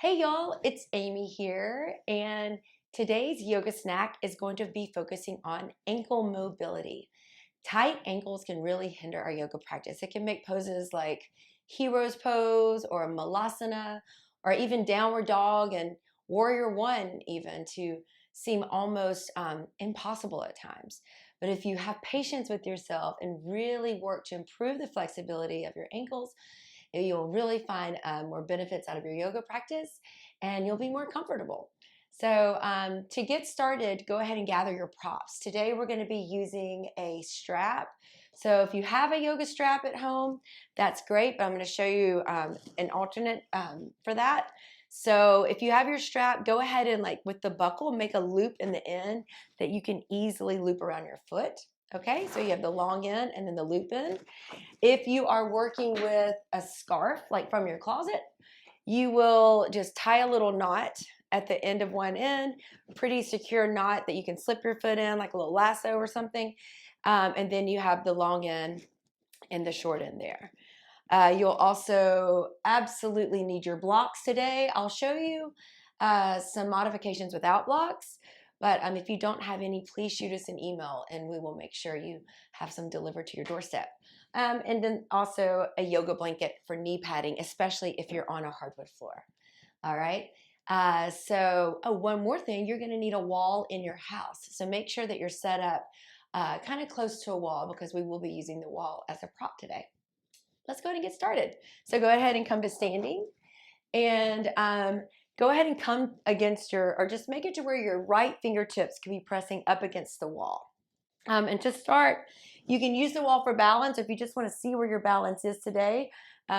Hey y'all, it's Amy here, and today's yoga snack is going to be focusing on ankle mobility. Tight ankles can really hinder our yoga practice. It can make poses like hero's pose or malasana or even downward dog and warrior one even to seem almost impossible at times. But if you have patience with yourself and really work to improve the flexibility of your ankles, you'll really find more benefits out of your yoga practice and you'll be more comfortable. So to get started, go ahead and gather your props. Today we're going to be using a strap. So if you have a yoga strap at home, that's great, but I'm going to show you an alternate for that. So if you have your strap, go ahead and like with the buckle, make a loop in the end that you can easily loop around your foot. Okay, so you have the long end and then the loop end. If you are working with a scarf, like from your closet, you will just tie a little knot at the end of one end, pretty secure knot that you can slip your foot in, like a little lasso or something. And then you have the long end and the short end there. You'll also absolutely need your blocks today. I'll show you some modifications without blocks, but if you don't have any, please shoot us an email and we will make sure you have some delivered to your doorstep. And then also a yoga blanket for knee padding, especially if you're on a hardwood floor. All right. One more thing, you're going to need a wall in your house. So make sure that you're set up kind of close to a wall because we will be using the wall as a prop today. Let's go ahead and get started. So go ahead and come to standing and go ahead and come against or just make it to where your right fingertips can be pressing up against the wall. And to start, you can use the wall for balance. If you just want to see where your balance is today,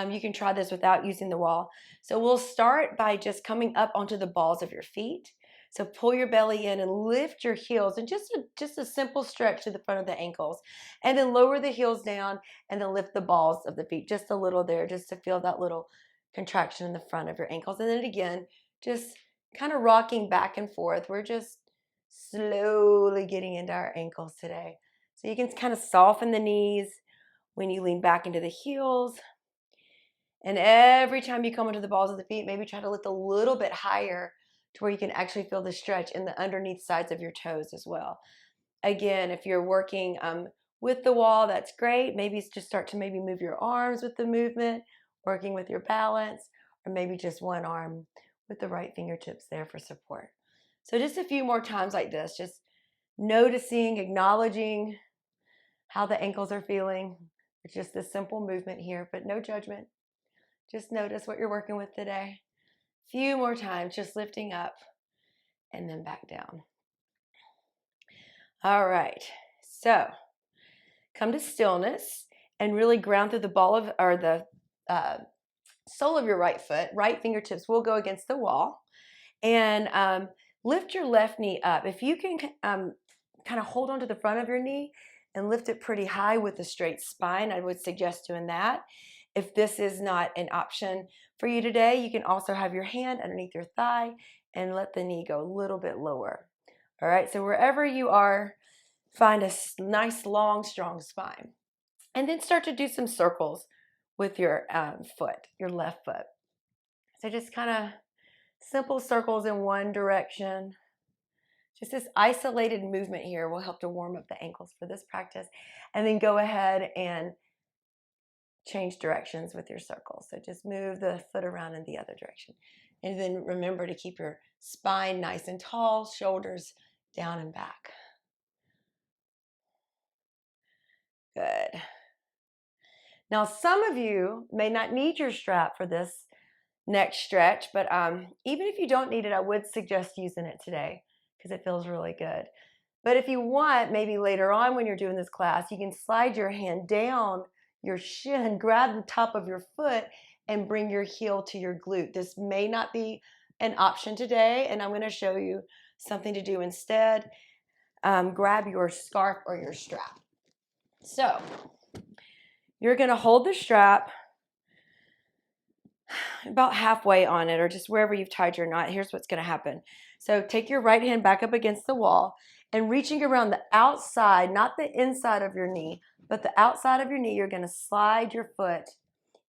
you can try this without using the wall. So we'll start by just coming up onto the balls of your feet. So pull your belly in and lift your heels and just a simple stretch to the front of the ankles. And then lower the heels down and then lift the balls of the feet just a little there just to feel that little contraction in the front of your ankles. And then again, just kind of rocking back and forth. We're just slowly getting into our ankles today. So you can kind of soften the knees when you lean back into the heels. And every time you come into the balls of the feet, maybe try to lift a little bit higher to where you can actually feel the stretch in the underneath sides of your toes as well. Again, if you're working with the wall, that's great. Maybe just start to maybe move your arms with the movement, working with your balance, or maybe just one arm with the right fingertips there for support. So just a few more times like this, just noticing, acknowledging how the ankles are feeling. It's just this simple movement here, but no judgment. Just notice what you're working with today. Few more times, just lifting up and then back down. All right, so come to stillness and really ground through the ball of, or the sole of your right foot. Right fingertips will go against the wall. And lift your left knee up. If you can kind of hold on to the front of your knee and lift it pretty high with a straight spine, I would suggest doing that. If this is not an option for you today, you can also have your hand underneath your thigh and let the knee go a little bit lower. All right, so wherever you are, find a nice, long, strong spine. And then start to do some circles with your foot, your left foot. So just kind of simple circles in one direction. Just this isolated movement here will help to warm up the ankles for this practice. And then go ahead and change directions with your circles. So just move the foot around in the other direction. And then remember to keep your spine nice and tall, shoulders down and back. Good. Now, some of you may not need your strap for this next stretch, but even if you don't need it, I would suggest using it today because it feels really good. But if you want, maybe later on when you're doing this class, you can slide your hand down your shin, grab the top of your foot, and bring your heel to your glute. This may not be an option today, and I'm going to show you something to do instead. Grab your scarf or your strap. So you're going to hold the strap about halfway on it or just wherever you've tied your knot. Here's what's going to happen. So take your right hand back up against the wall and reaching around the outside, not the inside of your knee, but the outside of your knee, you're going to slide your foot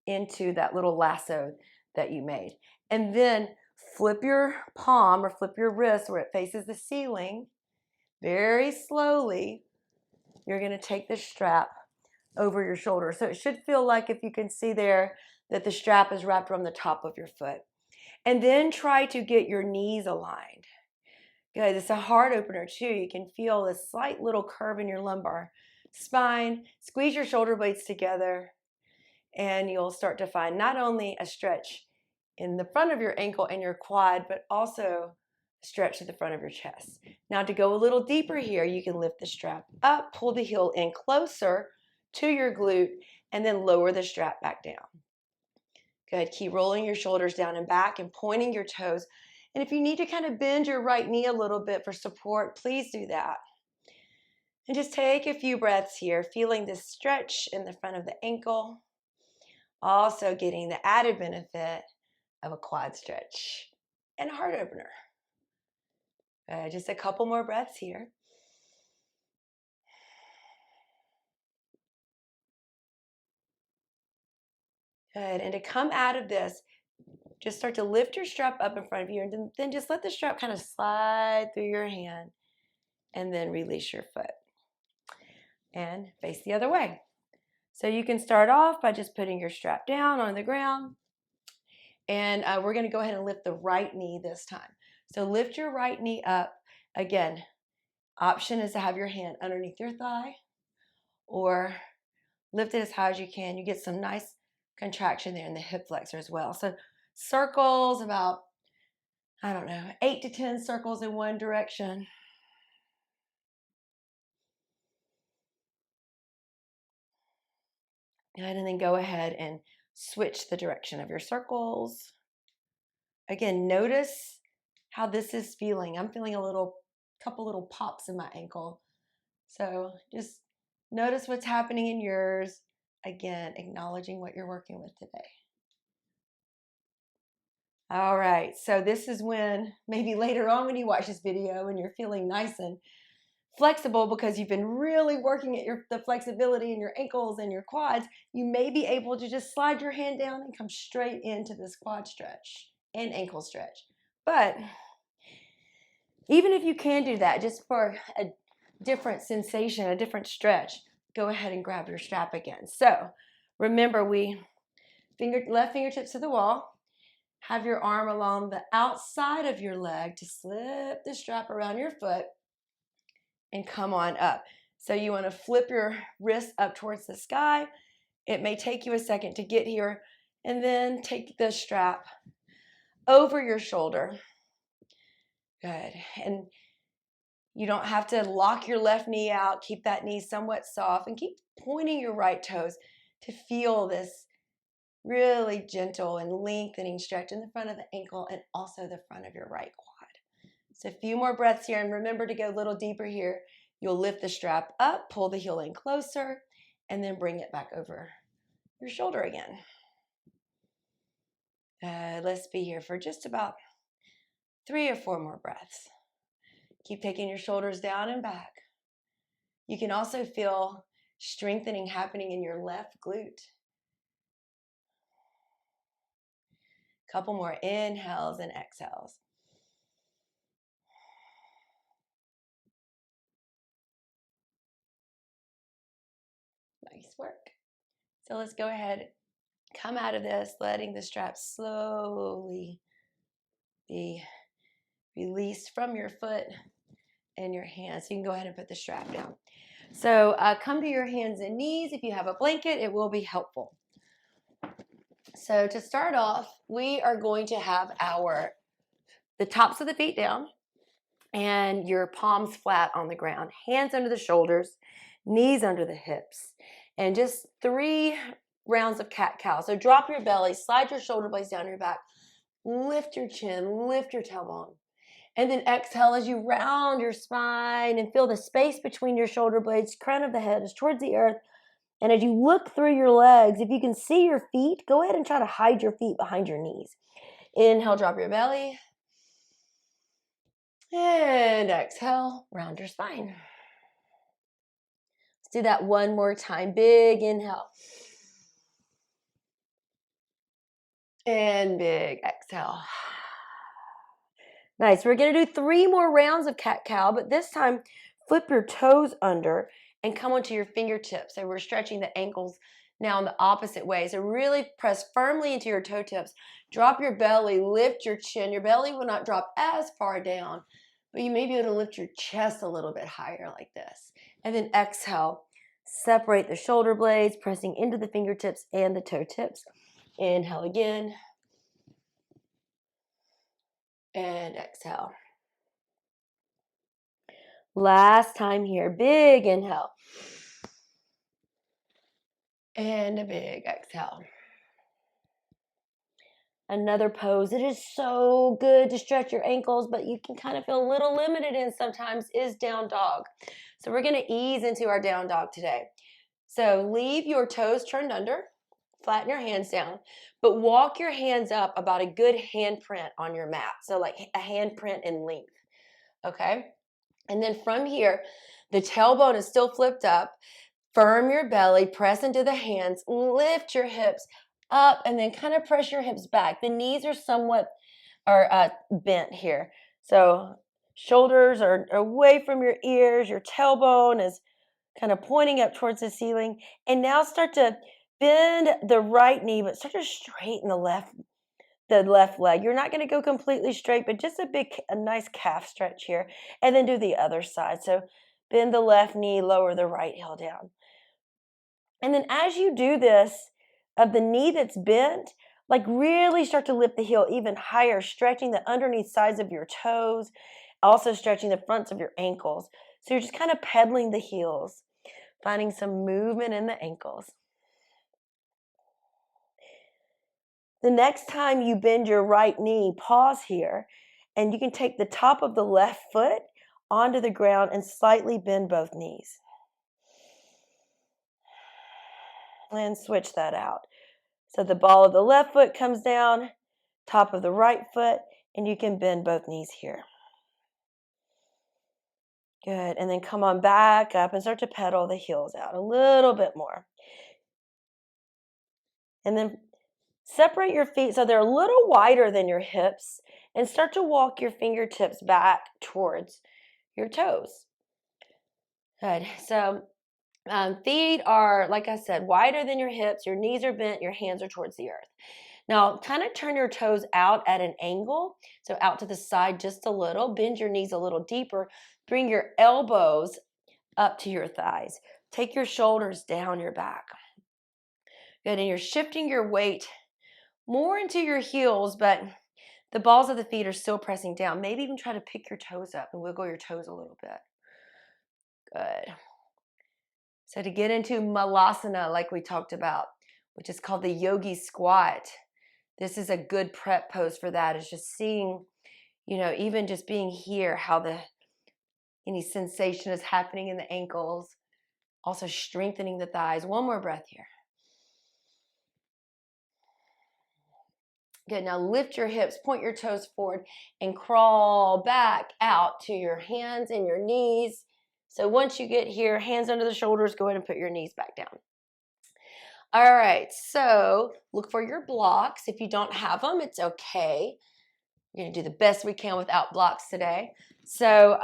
into that little lasso that you made. And then flip your palm or flip your wrist where it faces the ceiling. Very slowly, you're going to take the strap over your shoulder. So it should feel like, if you can see there, that the strap is wrapped around the top of your foot. And then try to get your knees aligned. Good. It's a heart opener too. You can feel this slight little curve in your lumbar spine. Squeeze your shoulder blades together, and you'll start to find not only a stretch in the front of your ankle and your quad, but also a stretch to the front of your chest. Now, to go a little deeper here, you can lift the strap up, pull the heel in closer to your glute, and then lower the strap back down. Good. Keep rolling your shoulders down and back and pointing your toes. And if you need to kind of bend your right knee a little bit for support, please do that. And just take a few breaths here, feeling this stretch in the front of the ankle. Also getting the added benefit of a quad stretch and a heart opener. Just a couple more breaths here. Good. And to come out of this, just start to lift your strap up in front of you, and then just let the strap kind of slide through your hand, and then release your foot and face the other way. So you can start off by just putting your strap down on the ground, and we're going to go ahead and lift the right knee this time. So lift your right knee up. Again, option is to have your hand underneath your thigh or lift it as high as you can. You get some nice contraction there in the hip flexor as well. So circles, about, 8 to 10 circles in one direction. Good, and then go ahead and switch the direction of your circles. Again, notice how this is feeling. I'm feeling a couple little pops in my ankle. So just notice what's happening in yours. Again, acknowledging what you're working with today. All right, so this is when maybe later on when you watch this video and you're feeling nice and flexible because you've been really working at the flexibility in your ankles and your quads, you may be able to just slide your hand down and come straight into this quad stretch and ankle stretch. But even if you can do that, just for a different sensation, a different stretch, go ahead and grab your strap again. So remember, left fingertips to the wall. Have your arm along the outside of your leg to slip the strap around your foot and come on up. So you want to flip your wrist up towards the sky. It may take you a second to get here, and then take the strap over your shoulder. Good. And you don't have to lock your left knee out. Keep that knee somewhat soft and keep pointing your right toes to feel this really gentle and lengthening stretch in the front of the ankle and also the front of your right quad. So a few more breaths here, and remember to go a little deeper here. You'll lift the strap up, pull the heel in closer, and then bring it back over your shoulder again. Let's be here for just about 3 or 4 more breaths. Keep taking your shoulders down and back. You can also feel strengthening happening in your left glute. Couple more inhales and exhales. Nice work. So let's go ahead, come out of this, letting the strap slowly be released from your foot and your hands. So you can go ahead and put the strap down. So come to your hands and knees. If you have a blanket, it will be helpful. So to start off, we are going to have the tops of the feet down and your palms flat on the ground, hands under the shoulders, knees under the hips, and just 3 rounds of cat-cow. So drop your belly, slide your shoulder blades down your back, lift your chin, lift your tailbone, and then exhale as you round your spine and feel the space between your shoulder blades. Crown of the head is towards the earth. And as you look through your legs, if you can see your feet, go ahead and try to hide your feet behind your knees. Inhale, drop your belly. And exhale, round your spine. Let's do that one more time. Big inhale. And big exhale. Nice. We're going to do 3 more rounds of cat-cow, but this time flip your toes under and come onto your fingertips. So we're stretching the ankles now in the opposite way. So really press firmly into your toe tips. Drop your belly, lift your chin. Your belly will not drop as far down, but you may be able to lift your chest a little bit higher like this. And then exhale. Separate the shoulder blades, pressing into the fingertips and the toe tips. Inhale again. And exhale. Last time here. Big inhale. And a big exhale. Another pose. It is so good to stretch your ankles, but you can kind of feel a little limited in sometimes is down dog. So we're going to ease into our down dog today. So leave your toes turned under. Flatten your hands down, but walk your hands up about a good handprint on your mat. So like a handprint in length, okay? And then from here, the tailbone is still flipped up. Firm your belly, press into the hands, lift your hips up, and then kind of press your hips back. The knees are somewhat bent here. So shoulders are away from your ears. Your tailbone is kind of pointing up towards the ceiling. And now start to bend the right knee, but start to straighten the left leg. You're not going to go completely straight, but just a nice calf stretch here. And then do the other side. So bend the left knee, lower the right heel down. And then as you do this, of the knee that's bent, like really start to lift the heel even higher, stretching the underneath sides of your toes, also stretching the fronts of your ankles. So you're just kind of pedaling the heels, finding some movement in the ankles. The next time you bend your right knee, pause here, and you can take the top of the left foot onto the ground and slightly bend both knees. And switch that out. So the ball of the left foot comes down, top of the right foot, and you can bend both knees here. Good. And then come on back up and start to pedal the heels out a little bit more. And then separate your feet so they're a little wider than your hips and start to walk your fingertips back towards your toes. Good. So feet are, like I said, wider than your hips. Your knees are bent. Your hands are towards the earth. Now, kind of turn your toes out at an angle, so out to the side just a little. Bend your knees a little deeper. Bring your elbows up to your thighs. Take your shoulders down your back. Good, and you're shifting your weight more into your heels, but the balls of the feet are still pressing down. Maybe even try to pick your toes up and wiggle your toes a little bit. Good. So to get into Malasana, like we talked about, which is called the yogi squat, this is a good prep pose for that. It's just seeing, even just being here, how any sensation is happening in the ankles, also strengthening the thighs. One more breath here. Good, now lift your hips, point your toes forward, and crawl back out to your hands and your knees. So once you get here, hands under the shoulders, go ahead and put your knees back down. All right, so look for your blocks. If you don't have them, it's okay. We're going to do the best we can without blocks today. So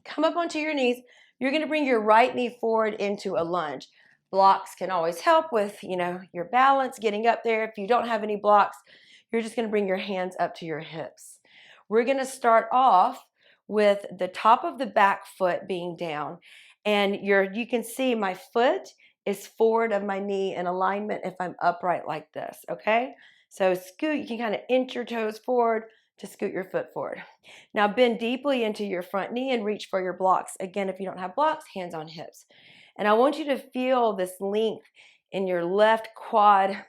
come up onto your knees. You're going to bring your right knee forward into a lunge. Blocks can always help with, your balance, getting up there. If you don't have any blocks, you're just going to bring your hands up to your hips. We're going to start off with the top of the back foot being down. And you can see my foot is forward of my knee in alignment if I'm upright like this, okay? So scoot, you can kind of inch your toes forward to scoot your foot forward. Now bend deeply into your front knee and reach for your blocks. Again, if you don't have blocks, hands on hips. And I want you to feel this length in your left quad,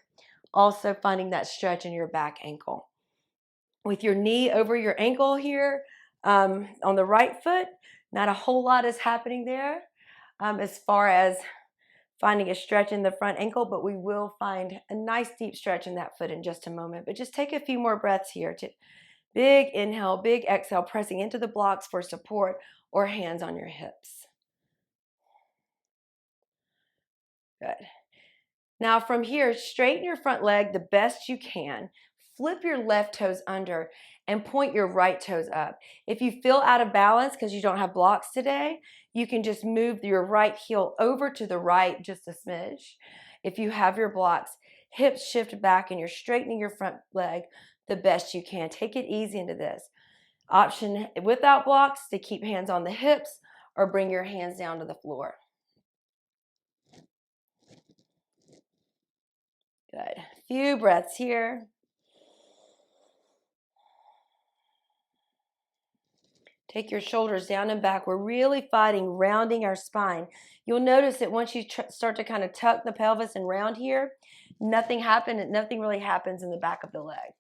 also finding that stretch in your back ankle. With your knee over your ankle here on the right foot, not a whole lot is happening there as far as finding a stretch in the front ankle, but we will find a nice deep stretch in that foot in just a moment. But just take a few more breaths here. Big inhale, big exhale, pressing into the blocks for support or hands on your hips. Good. Now from here, straighten your front leg the best you can. Flip your left toes under and point your right toes up. If you feel out of balance because you don't have blocks today, you can just move your right heel over to the right just a smidge. If you have your blocks, hips shift back and you're straightening your front leg the best you can. Take it easy into this. Option without blocks to keep hands on the hips or bring your hands down to the floor. Good. Few breaths here. Take your shoulders down and back. We're really fighting rounding our spine. You'll notice that once you start to kind of tuck the pelvis and round here, nothing really happens in the back of the leg.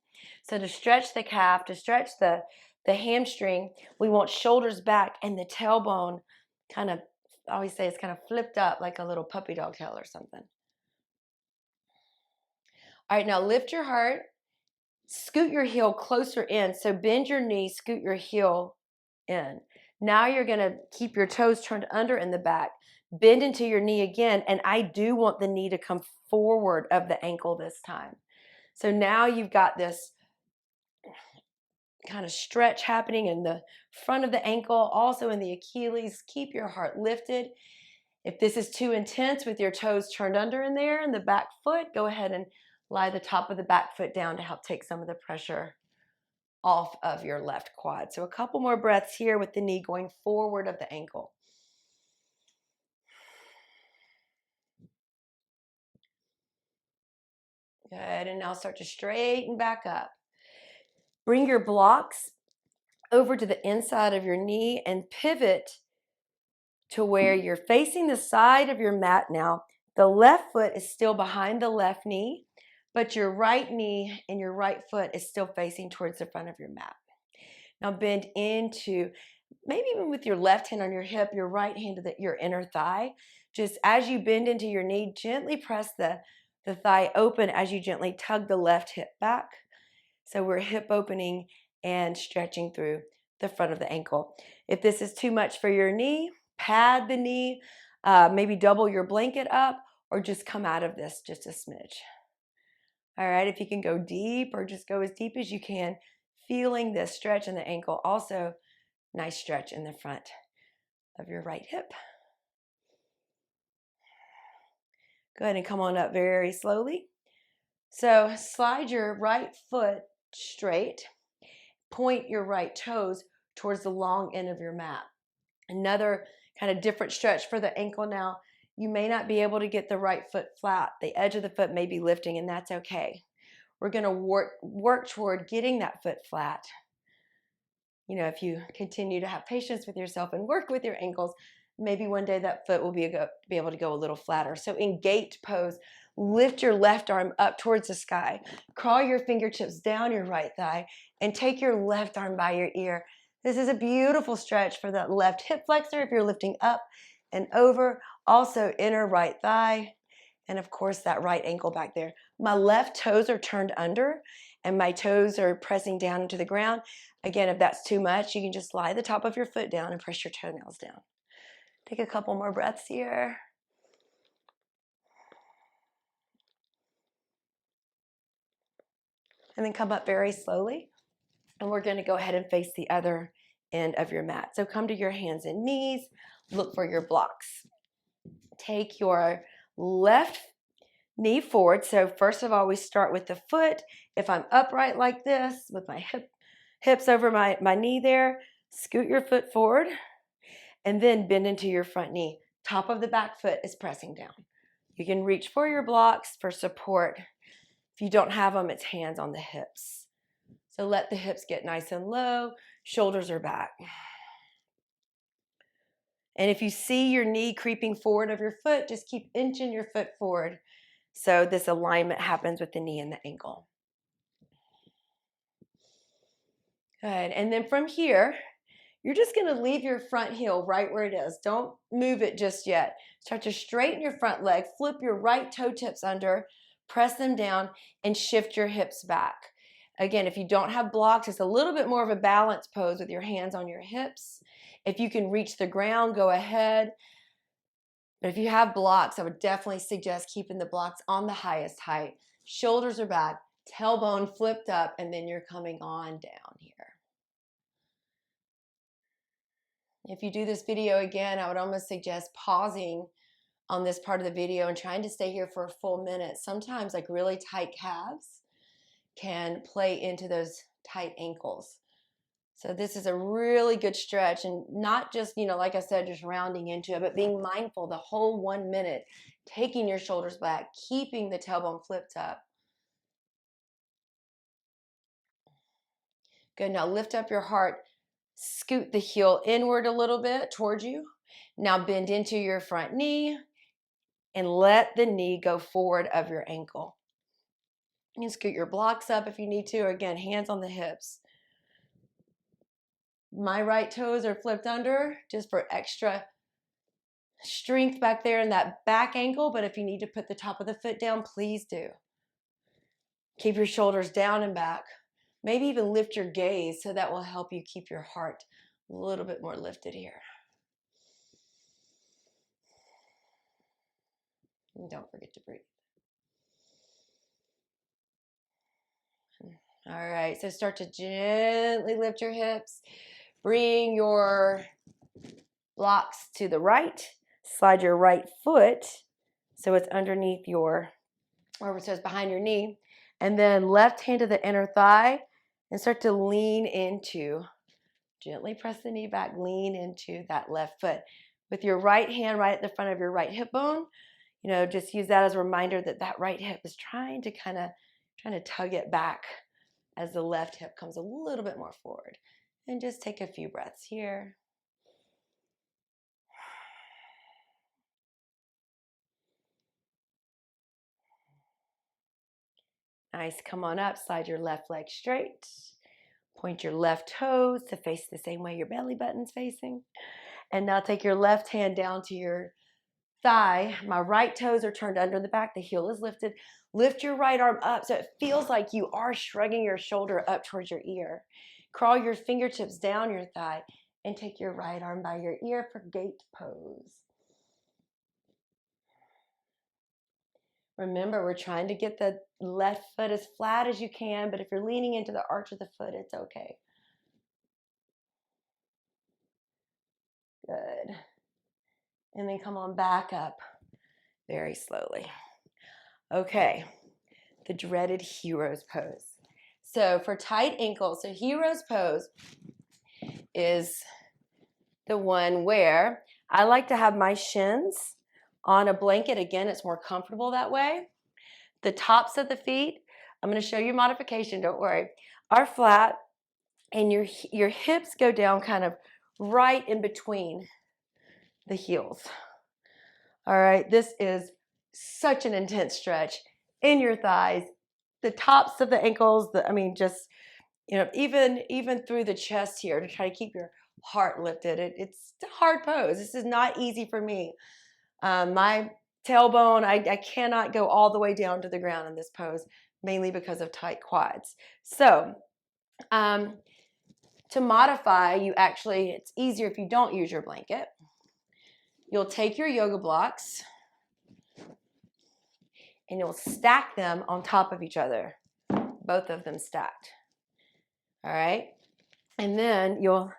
So to stretch the calf, to stretch the hamstring, we want shoulders back and the tailbone kind of, I always say it's kind of flipped up like a little puppy dog tail or something. All right, now lift your heart, scoot your heel closer in. So bend your knee, scoot your heel in. Now you're going to keep your toes turned under in the back. Bend into your knee again, and I do want the knee to come forward of the ankle this time. So now you've got this kind of stretch happening in the front of the ankle, also in the Achilles. Keep your heart lifted. If this is too intense with your toes turned under in there and the back foot, go ahead and lie the top of the back foot down to help take some of the pressure off of your left quad. So a couple more breaths here with the knee going forward of the ankle. Good, and now start to straighten back up. Bring your blocks over to the inside of your knee and pivot to where you're facing the side of your mat now. The left foot is still behind the left knee, but your right knee and your right foot is still facing towards the front of your mat. Now bend into, maybe even with your left hand on your hip, your right hand to your inner thigh. Just as you bend into your knee, gently press the thigh open as you gently tug the left hip back. So we're hip opening and stretching through the front of the ankle. If this is too much for your knee, pad the knee, maybe double your blanket up, or just come out of this just a smidge. All right, if you can go deep or just go as deep as you can, feeling this stretch in the ankle. Also, nice stretch in the front of your right hip. Go ahead and come on up very slowly. So slide your right foot straight. Point your right toes towards the long end of your mat. Another kind of different stretch for the ankle now. You may not be able to get the right foot flat. The edge of the foot may be lifting, and that's okay. We're going to work toward getting that foot flat. You know, if you continue to have patience with yourself and work with your ankles, maybe one day that foot will be able to go a little flatter. So in gate pose, lift your left arm up towards the sky. Crawl your fingertips down your right thigh and take your left arm by your ear. This is a beautiful stretch for that left hip flexor if you're lifting up and over. Also inner right thigh. And of course that right ankle back there. My left toes are turned under and my toes are pressing down into the ground. Again, if that's too much, you can just lie the top of your foot down and press your toenails down. Take a couple more breaths here. And then come up very slowly. And we're going to go ahead and face the other end of your mat. So come to your hands and knees. Look for your blocks. Take your left knee forward. So first of all, we start with the foot. If I'm upright like this with my hips over my knee there, scoot your foot forward and then bend into your front knee. Top of the back foot is pressing down. You can reach for your blocks for support. If you don't have them, it's hands on the hips. So let the hips get nice and low. Shoulders are back. And if you see your knee creeping forward of your foot, just keep inching your foot forward so this alignment happens with the knee and the ankle. Good. And then from here, you're just going to leave your front heel right where it is. Don't move it just yet. Start to straighten your front leg. Flip your right toe tips under. Press them down and shift your hips back. Again, if you don't have blocks, it's a little bit more of a balance pose with your hands on your hips. If you can reach the ground, go ahead. But if you have blocks, I would definitely suggest keeping the blocks on the highest height. Shoulders are back. tailbone flipped up, and then you're coming on down here. If you do this video again, I would almost suggest pausing on this part of the video and trying to stay here for a full minute. Sometimes like really tight calves can play into those tight ankles. So this is a really good stretch, and not just, like I said, just rounding into it, but being mindful the whole 1 minute, taking your shoulders back, keeping the tailbone flipped up. Good. Now lift up your heart, scoot the heel inward a little bit towards you. Now bend into your front knee and let the knee go forward of your ankle. You can scoot your blocks up if you need to. Again, hands on the hips. My right toes are flipped under just for extra strength back there in that back ankle, but if you need to put the top of the foot down, please do. Keep your shoulders down and back. Maybe even lift your gaze, so that will help you keep your heart a little bit more lifted here. And don't forget to breathe. All right, so start to gently lift your hips. Bring your blocks to the right. Slide your right foot so it's underneath your, or so it's behind your knee. And then left hand to the inner thigh and start to lean into, gently press the knee back, lean into that left foot. With your right hand right at the front of your right hip bone, just use that as a reminder that that right hip is trying to tug it back as the left hip comes a little bit more forward. And just take a few breaths here. Nice. Come on up. Slide your left leg straight. Point your left toes to face the same way your belly button's facing. And now take your left hand down to your thigh. My right toes are turned under the back. The heel is lifted. Lift your right arm up so it feels like you are shrugging your shoulder up towards your ear. Crawl your fingertips down your thigh and take your right arm by your ear for gate pose. Remember, we're trying to get the left foot as flat as you can, but if you're leaning into the arch of the foot, it's okay. Good. And then come on back up very slowly. Okay, the dreaded hero's pose. So for tight ankles, so hero's pose is the one where I like to have my shins on a blanket. Again, it's more comfortable that way. The tops of the feet, I'm going to show you modification, don't worry, are flat, and your hips go down kind of right in between the heels. All right, this is such an intense stretch in your thighs, the tops of the ankles, even through the chest here to try to keep your heart lifted. It's a hard pose. This is not easy for me. My tailbone, I cannot go all the way down to the ground in this pose, mainly because of tight quads. So to modify, it's easier if you don't use your blanket. You'll take your yoga blocks and you'll stack them on top of each other, both of them stacked. All right? And then you'll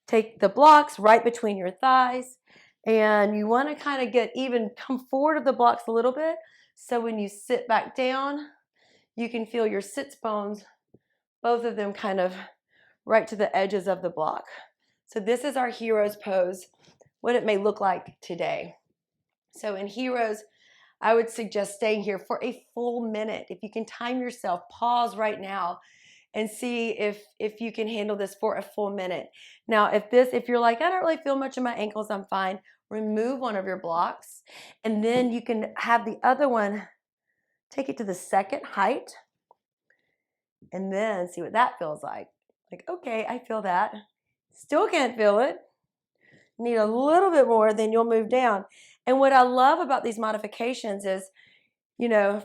take the blocks right between your thighs, and you want to kind of come forward of the blocks a little bit, so when you sit back down, you can feel your sits bones, both of them kind of right to the edges of the block. So this is our hero's pose, what it may look like today. So in heroes, I would suggest staying here for a full minute. If you can time yourself, pause right now and see if you can handle this for a full minute. Now, if you're like, I don't really feel much in my ankles, I'm fine, remove one of your blocks, and then you can have the other one, take it to the second height, and then see what that feels like. Like, okay, I feel that. Still can't feel it. Need a little bit more, then you'll move down. And what I love about these modifications is,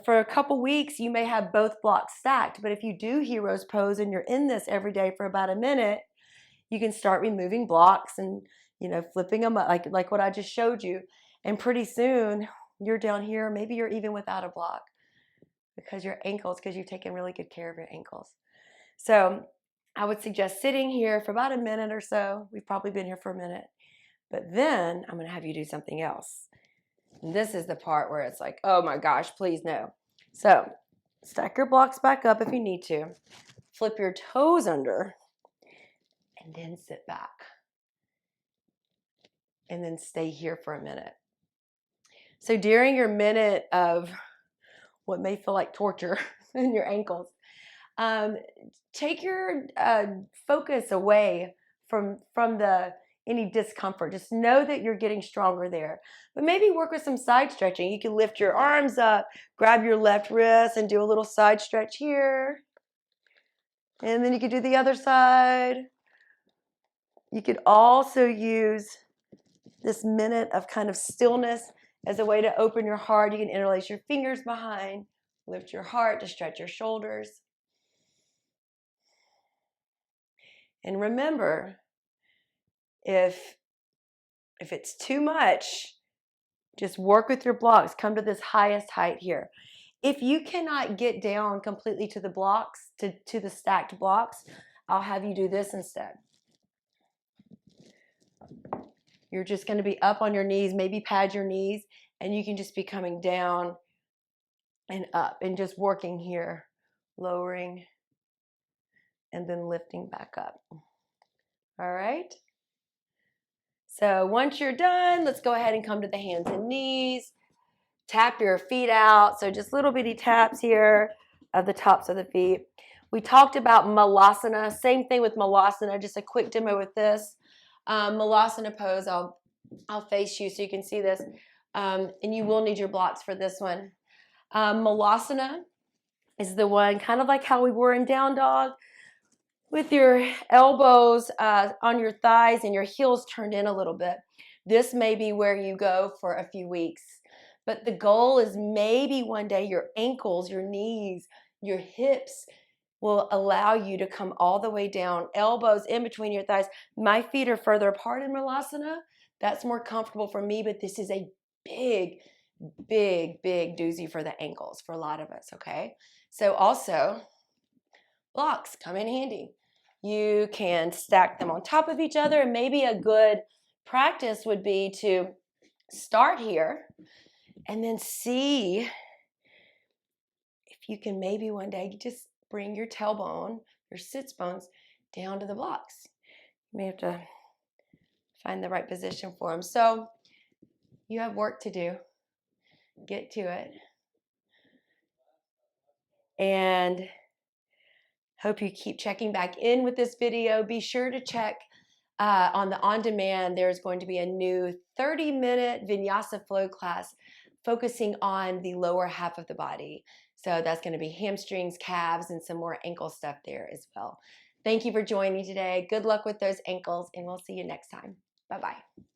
for a couple weeks, you may have both blocks stacked, but if you do hero's pose and you're in this every day for about a minute, you can start removing blocks and, flipping them up like what I just showed you. And pretty soon you're down here, maybe you're even without a block. because you've taken really good care of your ankles. So I would suggest sitting here for about a minute or so. We've probably been here for a minute. But then I'm going to have you do something else. And this is the part where it's like, oh my gosh, please no. So stack your blocks back up if you need to. Flip your toes under and then sit back. And then stay here for a minute. So during your minute of what may feel like torture in your ankles, take your focus away from any discomfort. Just know that you're getting stronger there. But maybe work with some side stretching. You can lift your arms up, grab your left wrist, and do a little side stretch here. And then you could do the other side. You could also use this minute of kind of stillness as a way to open your heart. You can interlace your fingers behind, lift your heart to stretch your shoulders. And remember, if it's too much, just work with your blocks. Come to this highest height here. If you cannot get down completely to the blocks, to the stacked blocks, I'll have you do this instead. You're just going to be up on your knees, maybe pad your knees, and you can just be coming down and up and just working here, lowering, and then lifting back up. All right? So once you're done, let's go ahead and come to the hands and knees. Tap your feet out. So just little bitty taps here of the tops of the feet. We talked about Malasana. Same thing with Malasana. Just a quick demo with this. Malasana Pose. I'll face you so you can see this. And you will need your blocks for this one. Malasana is the one kind of like how we were in Down Dog, with your elbows on your thighs and your heels turned in a little bit. This may be where you go for a few weeks. But the goal is maybe one day your ankles, your knees, your hips will allow you to come all the way down, elbows in between your thighs. My feet are further apart in Malasana. That's more comfortable for me, but this is a big, big, big doozy for the ankles for a lot of us, okay? So also, blocks come in handy. You can stack them on top of each other, and maybe a good practice would be to start here and then see if you can maybe one day just bring your tailbone, your sits bones down to the blocks. You may have to find the right position for them. So you have work to do. Get to it. And hope you keep checking back in with this video. Be sure to check on the on-demand. There's going to be a new 30-minute vinyasa flow class focusing on the lower half of the body. So that's going to be hamstrings, calves, and some more ankle stuff there as well. Thank you for joining today. Good luck with those ankles, and we'll see you next time. Bye-bye.